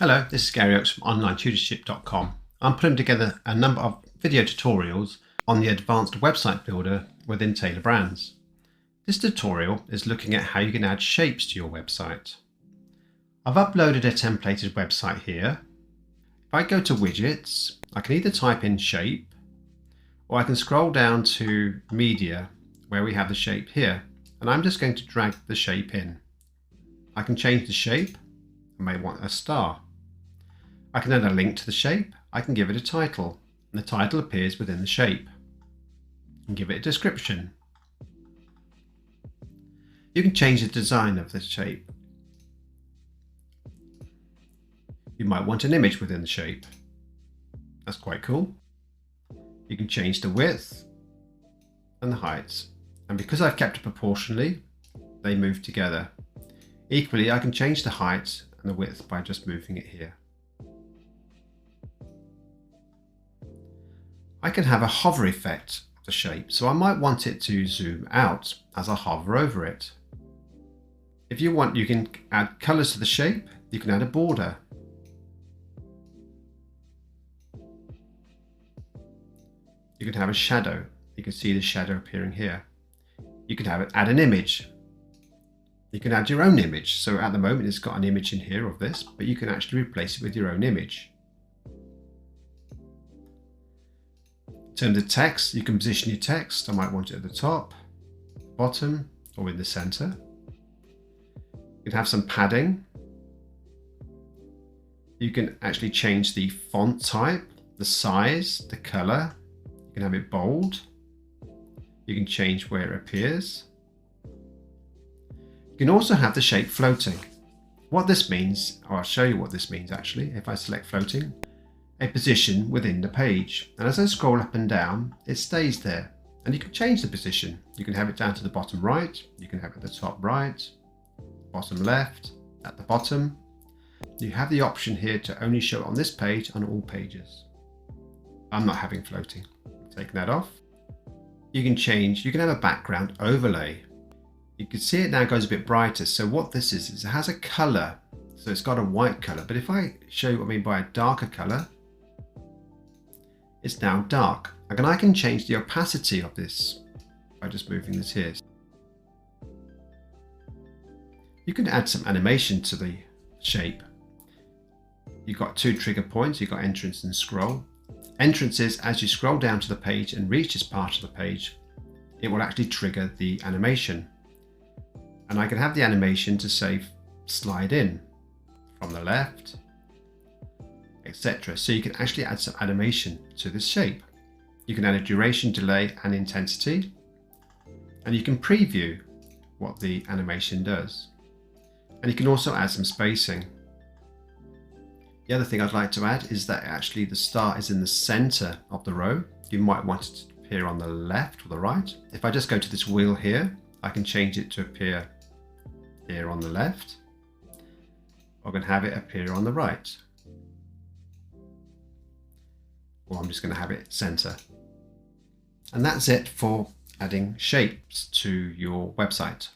Hello, this is Gary Oakes from OnlineTutorship.com. I'm putting together a number of video tutorials on the advanced website builder within Tailor brands. This tutorial is looking at how you can add shapes to your website. I've uploaded a templated website here. If I go to widgets, I can either type in shape or I can scroll down to media where we have the shape here, and I'm just going to drag the shape in. I can change the shape. I may want a star. I can add a link to the shape. I can give it a title, and the title appears within the shape. And give it a description. You can change the design of the shape. You might want an image within the shape. That's quite cool. You can change the width and the height. And because I've kept it proportionally, they move together. Equally, I can change the height and the width by just moving it here. I can have a hover effect of the shape, so I might want it to zoom out as I hover over it. If you want, you can add colours to the shape. You can add a border. You can have a shadow. You can see the shadow appearing here. You can add an image. You can add your own image. So at the moment it's got an image in here of this, but you can actually replace it with your own image. In terms of text, you can position your text. I might want it at the top, bottom, or in the center. You can have some padding. You can actually change the font type, the size, the color. You can have it bold. You can change where it appears. You can also have the shape floating. What this means, or I'll show you what this means actually, if I select floating, a position within the page. And as I scroll up and down, it stays there. And you can change the position. You can have it down to the bottom right. You can have it at the top right, bottom left, at the bottom. You have the option here to only show it on this page on all pages. I'm not having floating. Take that off. You can have a background overlay. You can see it now goes a bit brighter. So what this is it has a color. So it's got a white color. But if I show you what I mean by a darker color, it's now dark. And I can change the opacity of this by just moving this here. You can add some animation to the shape. You've got two trigger points. You've got entrance and scroll. Entrance is as you scroll down to the page and reach this part of the page, it will actually trigger the animation. And I can have the animation to say slide in from the left, etc. So you can actually add some animation to this shape. You can add a duration, delay, and intensity, and you can preview what the animation does. And you can also add some spacing. The other thing I'd like to add is that actually the star is in the center of the row. You might want it to appear on the left or the right. If I just go to this wheel here, I can change it to appear here on the left. I can have it appear on the right. Or I'm just going to have it center. And that's it for adding shapes to your website.